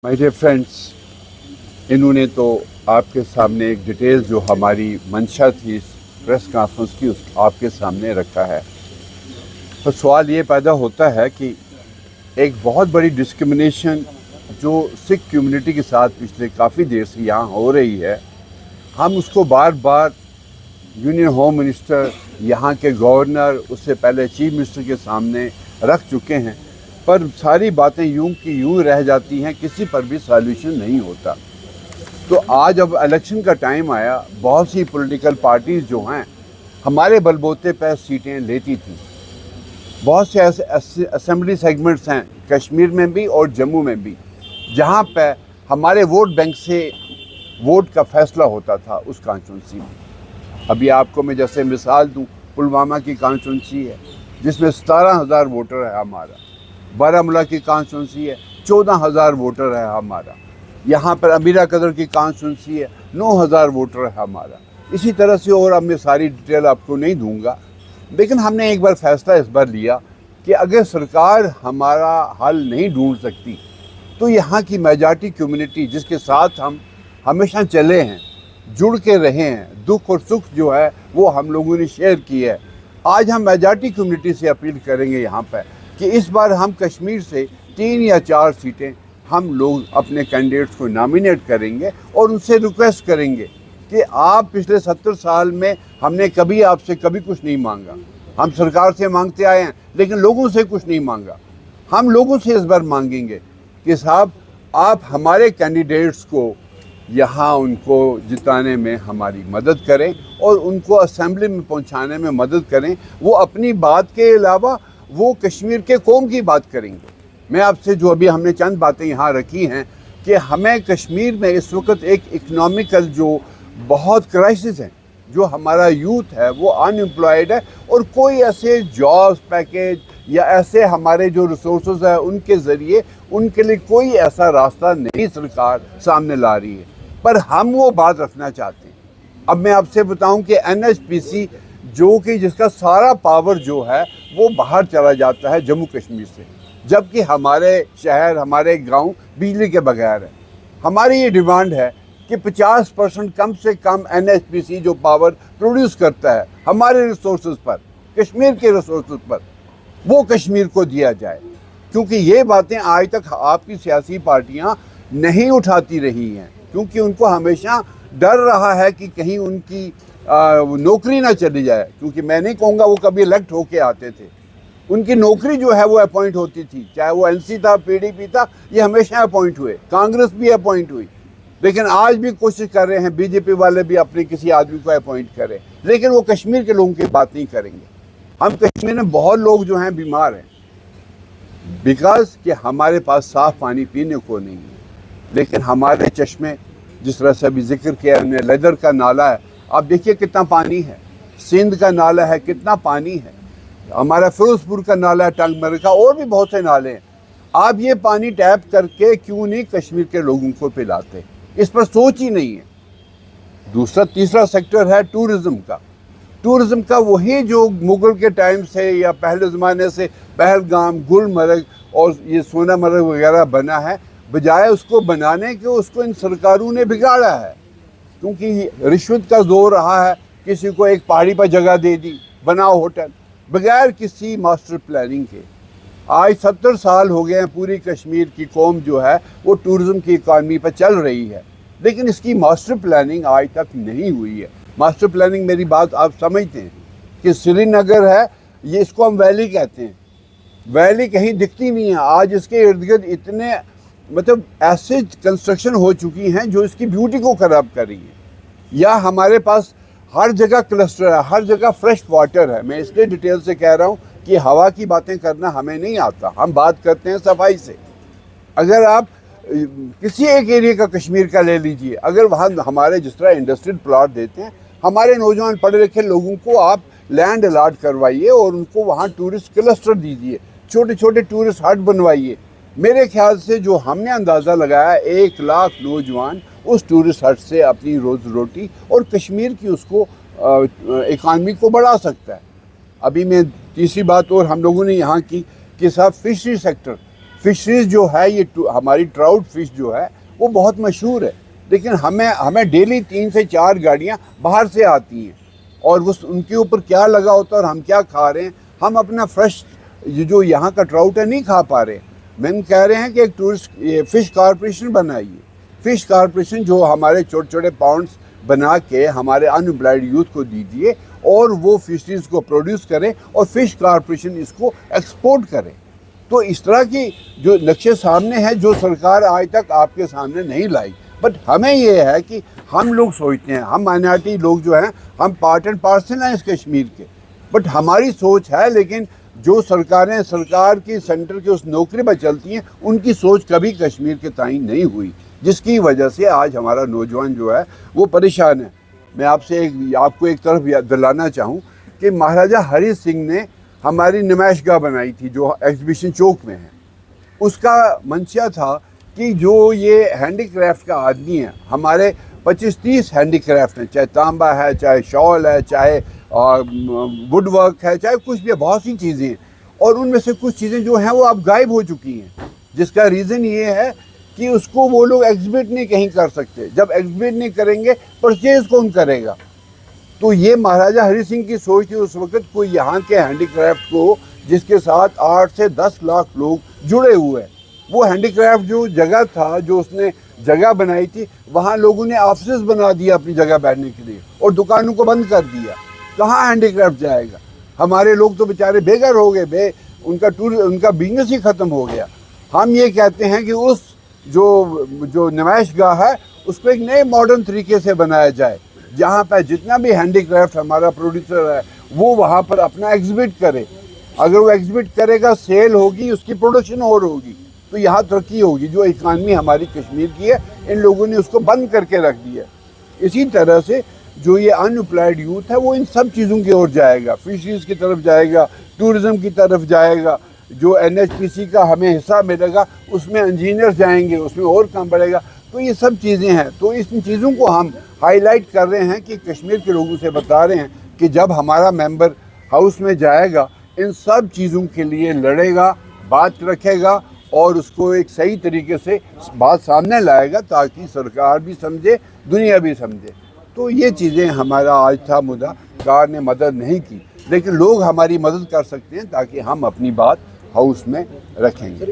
My dear friends, इन्होंने तो आपके सामने एक डिटेल जो हमारी मंशा थी इस प्रेस कॉन्फ्रेंस की उस आपके सामने रखा है। तो सवाल ये पैदा होता है कि एक बहुत बड़ी डिस्क्रिमिनेशन जो सिख कम्युनिटी के साथ पिछले काफ़ी देर से यहाँ हो रही है, हम उसको बार बार यूनियन होम मिनिस्टर, यहाँ के गवर्नर, उससे पहले चीफ मिनिस्टर के सामने रख चुके हैं, पर सारी बातें यूं की यूं रह जाती हैं, किसी पर भी सॉल्यूशन नहीं होता। तो आज अब इलेक्शन का टाइम आया, बहुत सी पॉलिटिकल पार्टीज़ जो हैं हमारे बलबूते पर सीटें लेती थीं। बहुत से ऐसे असेंबली सेगमेंट्स हैं कश्मीर में भी और जम्मू में भी, जहाँ पर हमारे वोट बैंक से वोट का फैसला होता था उस कॉन्स्टिट्यूंसी में। अभी आपको मैं जैसे मिसाल दूँ, पुलवामा की कॉन्स्टिट्यूंसी है जिसमें 17,000 वोटर है हमारा। बारामूला की कॉन्स्टिट्यूंसी है, 14,000 वोटर है हमारा। यहाँ पर अमीरा कदर की कॉन्स्टिट्यूंसी है, 9,000 वोटर है हमारा। इसी तरह से, और अब मैं सारी डिटेल आपको नहीं दूंगा, लेकिन हमने एक बार फैसला इस बार लिया कि अगर सरकार हमारा हल नहीं ढूंढ सकती तो यहाँ की मेजॉरिटी कम्युनिटी जिसके साथ हम हमेशा चले हैं, जुड़ के रहे हैं, दुख और सुख जो है वो हम लोगों ने शेयर की है, आज हम मेजॉरिटी कम्युनिटी से अपील करेंगे यहाँ पर कि इस बार हम कश्मीर से 3 या 4 सीटें हम लोग अपने कैंडिडेट्स को नॉमिनेट करेंगे और उनसे रिक्वेस्ट करेंगे कि आप पिछले 70 साल में हमने कभी आपसे कभी कुछ नहीं मांगा, हम सरकार से मांगते आए हैं लेकिन लोगों से कुछ नहीं मांगा। हम लोगों से इस बार मांगेंगे कि साहब आप हमारे कैंडिडेट्स को यहाँ उनको जिताने में हमारी मदद करें और उनको असेंबली में पहुँचाने में मदद करें। वो अपनी बात के अलावा वो कश्मीर के कौम की बात करेंगे। मैं आपसे जो अभी हमने चंद बातें यहाँ रखी हैं कि हमें कश्मीर में इस वक्त एक इकोनॉमिकल जो बहुत क्राइसिस है, जो हमारा यूथ है वो अनएम्प्लॉयड है और कोई ऐसे जॉब्स पैकेज या ऐसे हमारे जो रिसोर्सेज है उनके ज़रिए उनके लिए कोई ऐसा रास्ता नहीं सरकार सामने ला रही है, पर हम वो बात रखना चाहते हैं। अब मैं आपसे बताऊं कि NHPC जो कि जिसका सारा पावर जो है वो बाहर चला जाता है जम्मू कश्मीर से, जबकि हमारे शहर, हमारे गांव बिजली के बगैर है। हमारी ये डिमांड है कि 50% कम से कम NHPC जो पावर प्रोड्यूस करता है हमारे रिसोर्सेज पर, कश्मीर के रिसोर्सेज पर, वो कश्मीर को दिया जाए, क्योंकि ये बातें आज तक आपकी सियासी पार्टियां नहीं उठाती रही हैं, क्योंकि उनको हमेशा डर रहा है कि कहीं उनकी नौकरी ना चली जाए। क्योंकि मैं नहीं कहूँगा वो कभी इलेक्ट होके आते थे, उनकी नौकरी जो है वो अपॉइंट होती थी, चाहे वो NC था, PDP था, ये हमेशा अपॉइंट हुए, कांग्रेस भी अपॉइंट हुई, लेकिन आज भी कोशिश कर रहे हैं BJP वाले भी अपने किसी आदमी को अपॉइंट करें, लेकिन वो कश्मीर के लोगों की बात नहीं करेंगे। हम कश्मीर में बहुत लोग जो हैं बीमार हैं बिकॉज कि हमारे पास साफ़ पानी पीने को नहीं है, लेकिन हमारे चश्मे, जिस तरह से अभी जिक्र किया हमने, लेदर का नाला है, आप देखिए कितना पानी है, सिंध का नाला है कितना पानी है, हमारा फिरोजपुर का नाला है, टंगमर का, और भी बहुत से नाले हैं। आप ये पानी टैप करके क्यों नहीं कश्मीर के लोगों को पिलाते? इस पर सोच ही नहीं है। दूसरा तीसरा सेक्टर है टूरिज़्म का। टूरिज़्म का वही जो मुग़ल के टाइम से या पहले ज़माने से पहलगाम, गुलमर्ग और ये सोनामर्ग वगैरह बना है, बजाय उसको बनाने के उसको इन सरकारों ने बिगाड़ा है, क्योंकि रिश्वत का जोर रहा है। किसी को एक पहाड़ी पर जगह दे दी, बनाओ होटल, बगैर किसी मास्टर प्लानिंग के। आज 70 साल हो गए हैं, पूरी कश्मीर की कौम जो है वो टूरिज़्म की इकानमी पर चल रही है, लेकिन इसकी मास्टर प्लानिंग आज तक नहीं हुई है। मास्टर प्लानिंग, मेरी बात आप समझते हैं कि श्रीनगर है, ये इसको हम वैली कहते हैं, वैली कहीं दिखती नहीं है। आज इसके इर्द गिर्द इतने मतलब ऐसे कंस्ट्रक्शन हो चुकी हैं जो इसकी ब्यूटी को ख़राब कर रही है। या हमारे पास हर जगह क्लस्टर है, हर जगह फ्रेश वाटर है। मैं इसलिए डिटेल से कह रहा हूँ कि हवा की बातें करना हमें नहीं आता, हम बात करते हैं सफाई से। अगर आप किसी एक एरिया का कश्मीर का ले लीजिए, अगर वहाँ हमारे जिस तरह इंडस्ट्रियल प्लॉट देते हैं, हमारे नौजवान पढ़े लिखे लोगों को आप लैंड अलाट करवाइए और उनको वहाँ टूरिस्ट क्लस्टर दीजिए, छोटे छोटे टूरिस्ट हट बनवाइए। मेरे ख्याल से जो हमने अंदाज़ा लगाया, 1 लाख नौजवान उस टूरिस्ट हट से अपनी रोज़ रोटी और कश्मीर की उसको इकानमी को बढ़ा सकता है। अभी मैं तीसरी बात और हम लोगों ने यहाँ की कि साहब फिशरीज जो है ये हमारी ट्राउट फिश जो है वो बहुत मशहूर है, लेकिन हमें डेली 3 से 4 गाड़ियाँ बाहर से आती हैं और वो उनके ऊपर क्या लगा होता है और हम क्या खा रहे हैं, हम अपना फ्रेश जो यहाँ का ट्राउट है नहीं खा पा रहे। मैम कह रहे हैं कि एक टूरिस्ट फ़िश कॉरपोरेशन बनाइए, फ़िश कॉरपोरेशन जो हमारे छोटे छोटे पॉन्ड्स बना के हमारे अनएम्प्लॉयड यूथ को दीजिए और वो फिशरीज़ को प्रोड्यूस करें और फ़िश कॉरपोरेशन इसको एक्सपोर्ट करे। तो इस तरह की जो नक्शे सामने हैं जो सरकार आज तक आपके सामने नहीं लाई, बट हमें ये है कि हम लोग सोचते हैं, हम माइनॉरिटी लोग जो हैं हम पार्ट एंड पार्सल हैं इस कश्मीर के, बट हमारी सोच है, लेकिन जो सरकारें सरकार की सेंटर की उस नौकरी पर चलती हैं उनकी सोच कभी कश्मीर के ताईं नहीं हुई, जिसकी वजह से आज हमारा नौजवान जो है वो परेशान है। मैं आपको एक तरफ दिलाना चाहूँ कि महाराजा हरी सिंह ने हमारी नुमाइशगाह बनाई थी जो एग्जीबिशन चौक में है। उसका मंशा था कि जो ये हैंडीक्राफ्ट का आदमी है, हमारे 25-30 हैंडीक्राफ्ट हैं, चाहे तांबा है, चाहे शॉल है, चाहे वुड वर्क है, चाहे कुछ भी, बहुत सी चीज़ें हैं, और उनमें से कुछ चीज़ें जो हैं वो अब गायब हो चुकी हैं, जिसका रीज़न ये है कि उसको वो लोग एग्जिबिट नहीं कहीं कर सकते। जब एग्जिबिट नहीं करेंगे परचेज़ कौन करेगा? तो ये महाराजा हरी सिंह की सोच थी उस वक्त, कोई यहाँ के हैंडीक्राफ्ट को जिसके साथ 8 से 10 लाख लोग जुड़े हुए हैं, वो हैंडीक्राफ्ट जो जगह था, जो उसने जगह बनाई थी, वहाँ लोगों ने ऑफिस बना दिया अपनी जगह बैठने के लिए और दुकानों को बंद कर दिया। कहाँ हैंडीक्राफ्ट जाएगा? हमारे लोग तो बेचारे बेघर हो गए, उनका बिजनेस ही ख़त्म हो गया। हम ये कहते हैं कि उस जो नुमाइशगाह है उसको एक नए मॉडर्न तरीके से बनाया जाए, जहाँ पर जितना भी हैंडीक्राफ्ट हमारा प्रोड्यूसर है वो वहाँ पर अपना एग्जिबिट करे। अगर वो एग्जिबिट करेगा, सेल होगी, उसकी प्रोडक्शन और होगी, तो यहाँ तरक्की होगी। जो इकानमी हमारी कश्मीर की है, इन लोगों ने उसको बंद करके रख दिया। इसी तरह से जो ये अनएम्प्लॉयड यूथ है वो इन सब चीज़ों की ओर जाएगा, फिशरीज़ की तरफ जाएगा, टूरिज़म की तरफ जाएगा। जो NHPC का हमें हिस्सा मिलेगा उसमें इंजीनियर जाएंगे, उसमें और काम बढ़ेगा। तो ये सब चीज़ें हैं, तो इन चीज़ों को हम हाईलाइट कर रहे हैं कि कश्मीर के लोगों से बता रहे हैं कि जब हमारा मेंबर हाउस में जाएगा इन सब चीज़ों के लिए लड़ेगा, बात रखेगा और उसको एक सही तरीके से बात सामने लाएगा ताकि सरकार भी समझे, दुनिया भी समझे। तो ये चीज़ें हमारा आज था मुद्दा। सरकार ने मदद नहीं की, लेकिन लोग हमारी मदद कर सकते हैं ताकि हम अपनी बात हाउस में रखेंगे।